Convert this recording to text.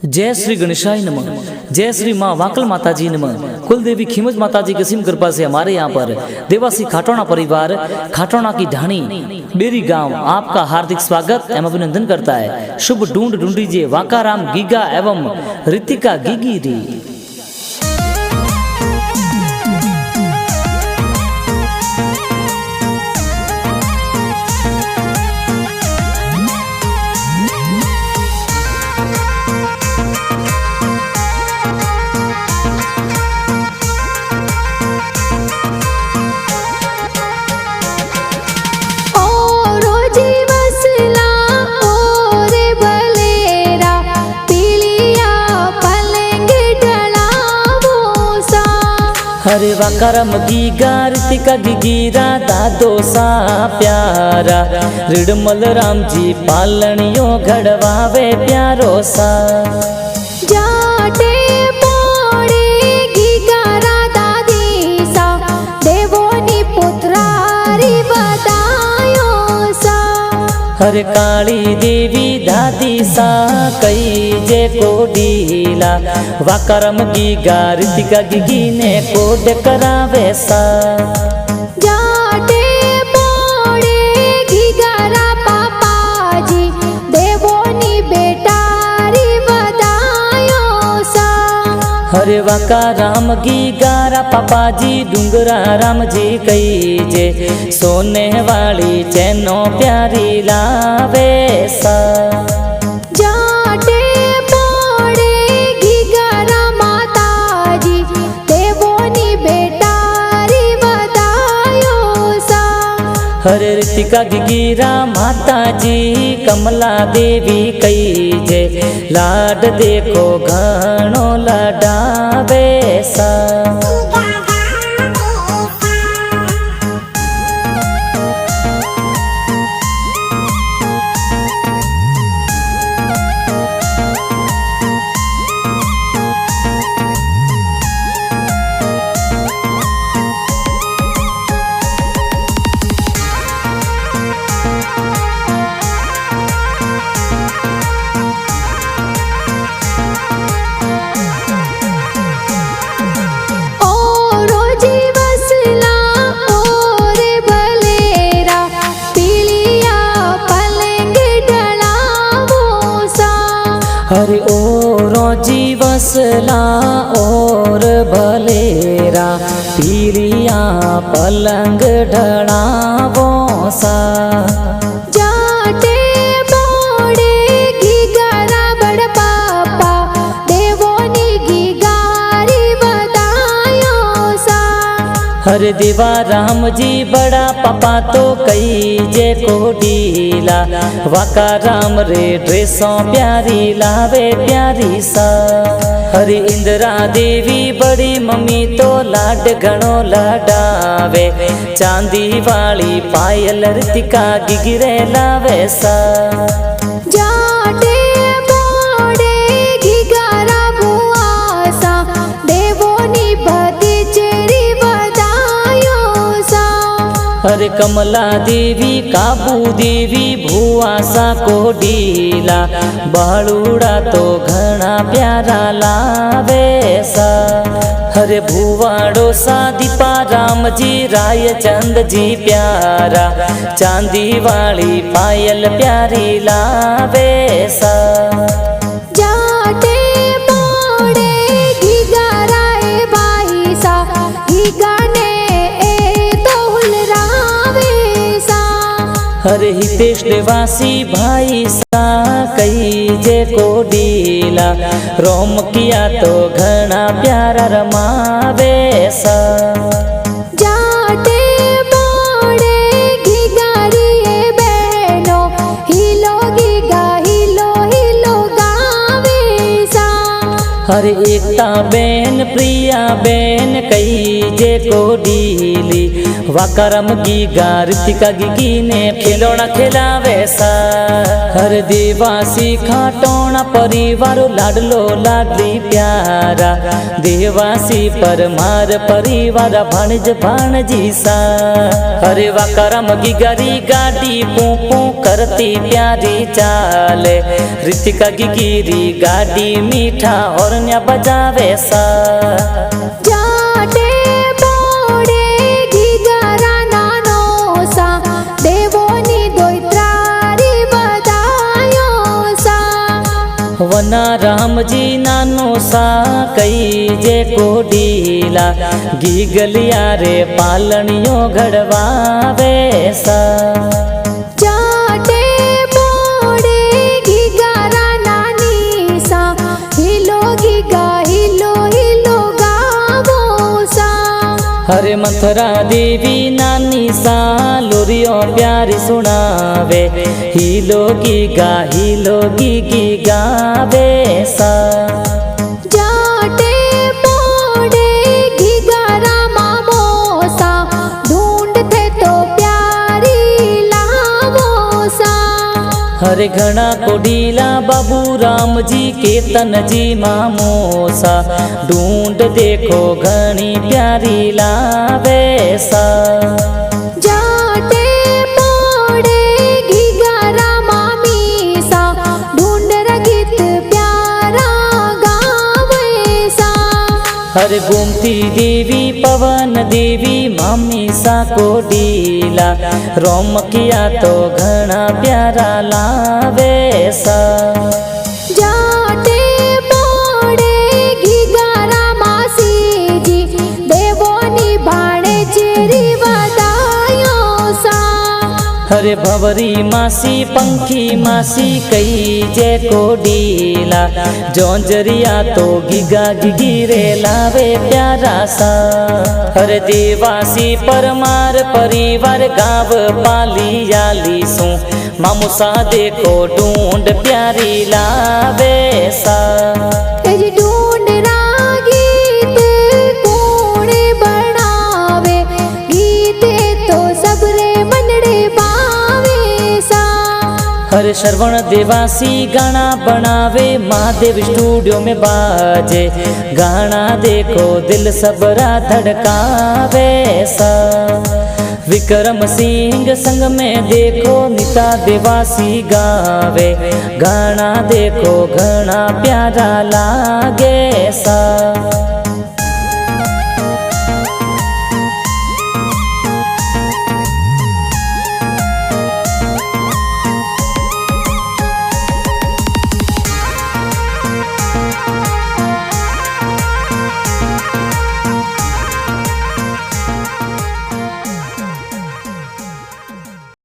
जय श्री गणेशाय नमः। जय श्री माँ वाकल माता जी नमः। कुलदेवी खीमज माता जी की सिम कृपा से हमारे यहाँ पर देवासी खाटोना परिवार खाटोना की ढाणी बेरी गांव आपका हार्दिक स्वागत एवं अभिनंदन करता है। शुभ ढूंढ ढूंढीजिए वाकाराम गीगा एवं ऋतिका गीगी। हरे वाकरम गीगा ऋतिका गीगीरा दादो सा प्यारा रिडमल राम जी पालनियों घड़वावे प्यारो सा जाटे पोड़े गीगारा दादी सा देवोनी पुत्रारी बदायो सा हरे काली देवी दादी सा कई जे कोडीला वाकरम गीगा ऋतिका गीगी ने कोड करावे सा जाटे पोड़े गीगारा पापा जी देवोनी बेटारी बदायो सा हरे वाकाराम गीगारा पापा जी डूंगरा राम जी कई जे सोने वाली चैनो प्यारी लावे सा जाटे पोड़े गीगारा माता जी देवोनी बेटारी बदायो सा हरे ऋतिका गीगीरा माता जी कमला देवी कई जे लाड देखो घणो लडावे सा हरे ओरो जीवसला और भलेरा पीलिया पलंग ढड़ावो सा जाटे पोड़े गीगारा बड़ पापा देवोनी गीगारी बदायो सा हरे देवा राम जी बड़ा पापा तो कई जे कोडीला वाका राम रे ड्रेसों प्यारी लावे प्यारी सा हरे इंदिरा देवी बड़ी मम्मी तो लाड घणो लाडावे चांदी वाली पायल ऋतिका गिगिरे लावे सा जाटे पोड़े गीगारा बुआ सा देवोनी बदी चेरी बदायो सा हरे कमला देवी काबू देवी भुआ सा कोडीला बालूड़ा तो घना प्यारा लावे सा हरे भुवाड़ो सा दीपा राम जी राय चंद जी प्यारा चांदी वाली पायल प्यारी लावे सा जाटे पोड़े गीगारा ए बाई सा गीगाने हरे हितेश देवासी भाई सा कई जे कोडीला रोम किया तो घना प्यारा रमावे सा जाटे पोड़े गीगारी ए बहनो हिलो गीगा हिलो हिलो गावे सा हर एकता बेन प्रिया बेन कई जे को डीली वाकरम की गारतिका गी ने खिलौना खिलावे सा हर देवासी खाटोना परिवार लाडलो लाडली प्यारा देवासी परमार परिवार भाणज भाणजी सा हरे वाकरम की गरी गाड़ी पू पू करती प्यारी चाले ऋतिका की गिरी गाड़ी मीठा और बजावे सा जाटे बोड़े घीघरा नानो सा देवोनी दोइत्रारी बधायो सा वना राम जी नानो सा कई जे को डीला गीगलिया रे पालनियो घड़वावे सा हरे मथुरा देवी नानी सा लोरियो प्यारी सुनावे हिलोगी गी गावे सा जाटे पोड़े घीघरा मामो सा ढूंढते तो प्यारी लावो सा हरे घना कोडीला बाबू राम जी केतन जी मामो सा ढूंढ देखो घनी प्यारी लावे सा जाटे पोड़े घीघरा मामी सा ढूंढ रगित प्यारा गावे सा हरे गोमती देवी पवन देवी मामी सा कोडीला रोम किया तो घना प्यारा लावे सा जाटे पोड़े घीघरा मासी जी देवोनी भाणे चेरी बधायो सा हरे भवरी मासी पंखी मासी कई जे को डीला जोंजरिया तो गिगा गिगिरे लावे प्यारा सा हरे देवासी परमार परिवार गाव पाली याली सू मामू सा देखो ढूंढ प्यारी लावे सा ढूंढ गीत कोणे बनावे गीते तो सबरे मनड़े पावे सा हर श्रवण देवासी गाना बनावे महादेव स्टूडियो में बाजे गाना देखो दिल सबरा धड़कावे सा विक्रम सिंह संग में देखो नीता देवासी गावे गाना देखो घना प्यारा लागे सा।